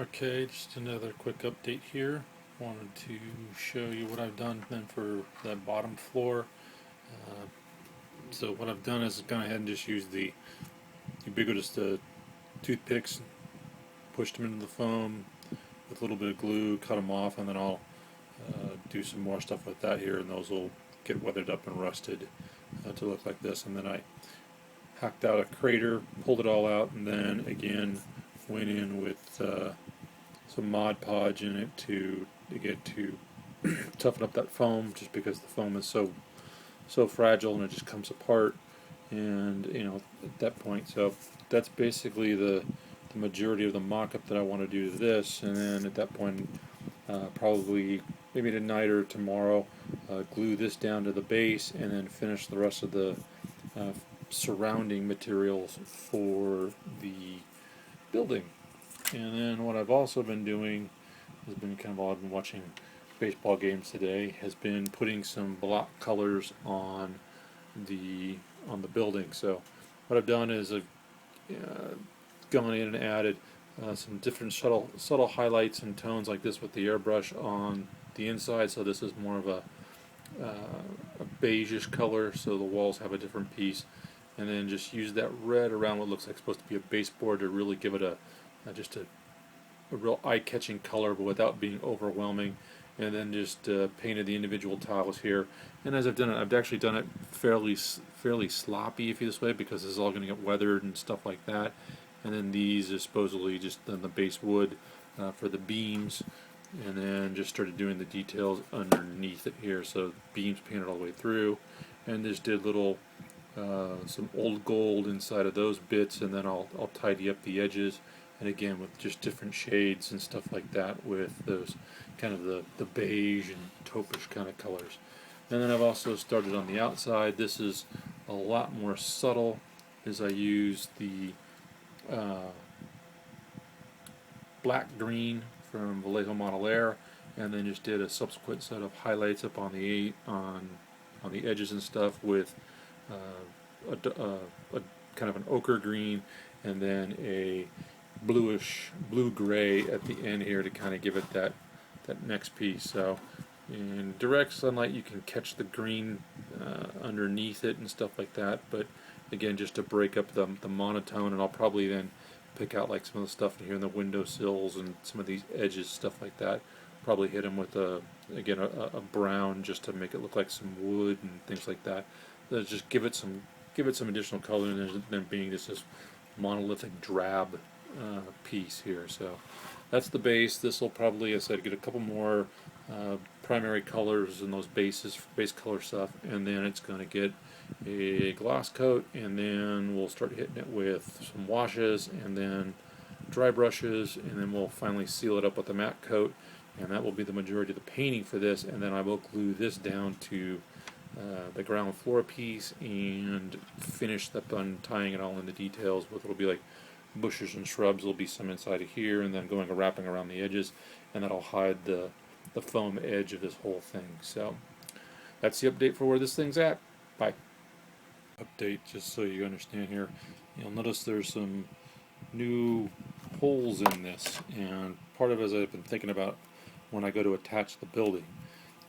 Okay, just another quick update here. Wanted to show you what I've done then for that bottom floor. Uh, so what I've done is gone ahead and just used the ubiquitous toothpicks, pushed them into the foam with a little bit of glue, cut them off, and then I'll do some more stuff with that here, and those will get weathered up and rusted to look like this. And then I hacked out a crater, pulled it all out, and then again went in with some Mod Podge in it to get to toughen up that foam, just because the foam is so fragile and it just comes apart. And at that point, so that's basically the majority of the mock-up that I want to do to this. And then at that point, probably maybe tonight or tomorrow, glue this down to the base and then finish the rest of the uh, surrounding materials for the building. And then what I've also been doing has been kind of odd. I've been watching baseball games today. Has been putting some block colors the on the building. So what I've done is I've gone in and added some different subtle highlights and tones like this with the airbrush on the inside. So this is more of a beigeish color. So the walls have a different piece, and then just use that red around what looks like supposed to be a baseboard to really give it just a real eye-catching color, but without being overwhelming. And then just painted the individual tiles here. And as I've done it, I've actually done it fairly sloppy, if you this way, because this is all going to get weathered and stuff like that. And then these are supposedly just then the base wood for the beams. And then just started doing the details underneath it here. So beams painted all the way through, and just did little some old gold inside of those bits, and then I'll tidy up the edges, and again with just different shades and stuff like that, with those kind of the beige and taupish kind of colors. And then I've also started on the outside. This is a lot more subtle, as I use the uh, black green from Vallejo Model Air, and then just did a subsequent set of highlights up on the edges and stuff with a kind of an ochre green, and then a blue gray at the end here to kind of give it that next piece. So in direct sunlight you can catch the green underneath it and stuff like that, but again, just to break up the monotone. And I'll probably then pick out like some of the stuff in here in the windowsills and some of these edges, stuff like that. Probably hit them with a brown, just to make it look like some wood and things like that. Just give it some additional color, and then being just this monolithic drab piece here. So that's the base. This will probably, as I said, get a couple more primary colors in those base color stuff, and then it's going to get a gloss coat, and then we'll start hitting it with some washes and then dry brushes, and then we'll finally seal it up with a matte coat, and that will be the majority of the painting for this. And then I will glue this down to the ground floor piece and finish up on tying it all in the details with, it'll be like bushes and shrubs. There'll be some inside of here, and then wrapping around the edges, and that'll hide the foam edge of this whole thing. So that's the update for where this thing's at. Bye. Update, just so you understand here, you'll notice there's some new holes in this, and part of it, as I've been thinking about when I go to attach the building,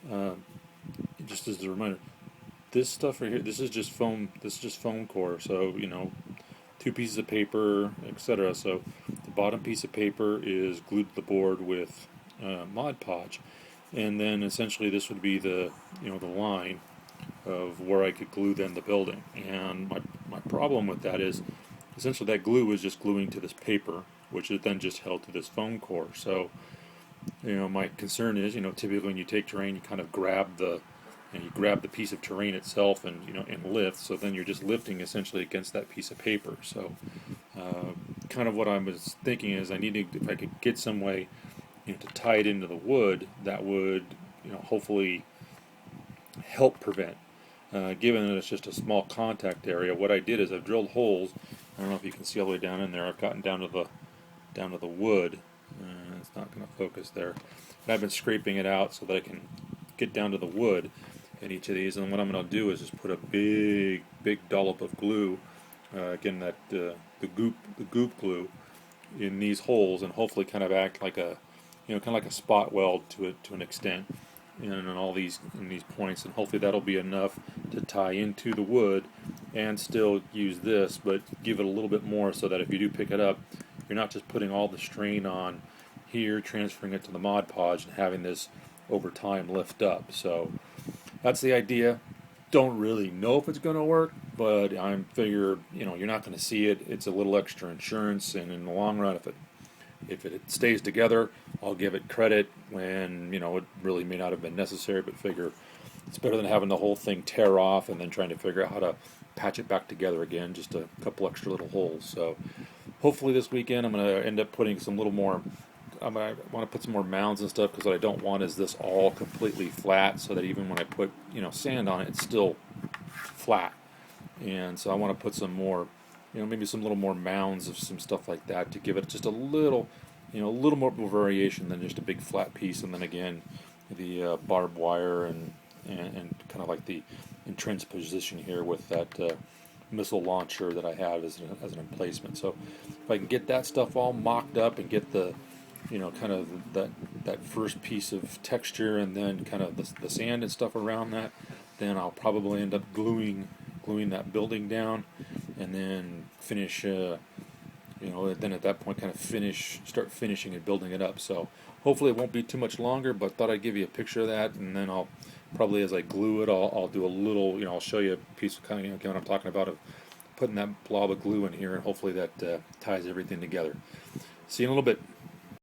uh, just as a reminder, this stuff right here, this is just foam core. So two pieces of paper, etc. So the bottom piece of paper is glued to the board with Mod Podge, and then essentially this would be the line of where I could glue then the building. And my problem with that is essentially that glue is just gluing to this paper, which is then just held to this foam core. So my concern is, typically when you take terrain, you kind of grab the piece of terrain itself and lift. So then you're just lifting essentially against that piece of paper. So kind of what I was thinking is I needed, if I could get some way to tie it into the wood, that would hopefully help prevent. Given that it's just a small contact area, what I did is I've drilled holes. I don't know if you can see all the way down in there. I've gotten down to the wood. It's not going to focus there. But I've been scraping it out so that I can get down to the wood in each of these. And what I'm going to do is just put a big dollop of glue. Again, the goop glue in these holes and hopefully kind of act like a, kind of like a spot weld to an extent, and in all these in these points, and hopefully that'll be enough to tie into the wood and still use this, but give it a little bit more so that if you do pick it up, you're not just putting all the strain on here, transferring it to the Mod Podge, and having this over time lift up. So that's the idea. Don't really know if it's going to work, but I'm figure you're not going to see it. It's a little extra insurance, and in the long run, if it stays together, I'll give it credit when it really may not have been necessary. But figure it's better than having the whole thing tear off and then trying to figure out how to patch it back together again. Just a couple extra little holes. So hopefully this weekend I'm going to end up putting some little more. I want to put some more mounds and stuff, because what I don't want is this all completely flat, so that even when I put sand on it, it's still flat. And so I want to put some more, maybe some little more mounds of some stuff like that to give it just a little more variation than just a big flat piece. And then again, the barbed wire and kind of like the entrenched position here with that missile launcher that I have as an emplacement. So if I can get that stuff all mocked up and get the kind of that first piece of texture, and then kind of the sand and stuff around that, then I'll probably end up gluing that building down, and then finish. Then at that point, kind of start finishing and building it up. So hopefully it won't be too much longer. But thought I'd give you a picture of that, and then I'll probably, as I glue it, I'll do a little. I'll show you a piece of kind of what I'm talking about, of putting that blob of glue in here, and hopefully that ties everything together. See you in a little bit.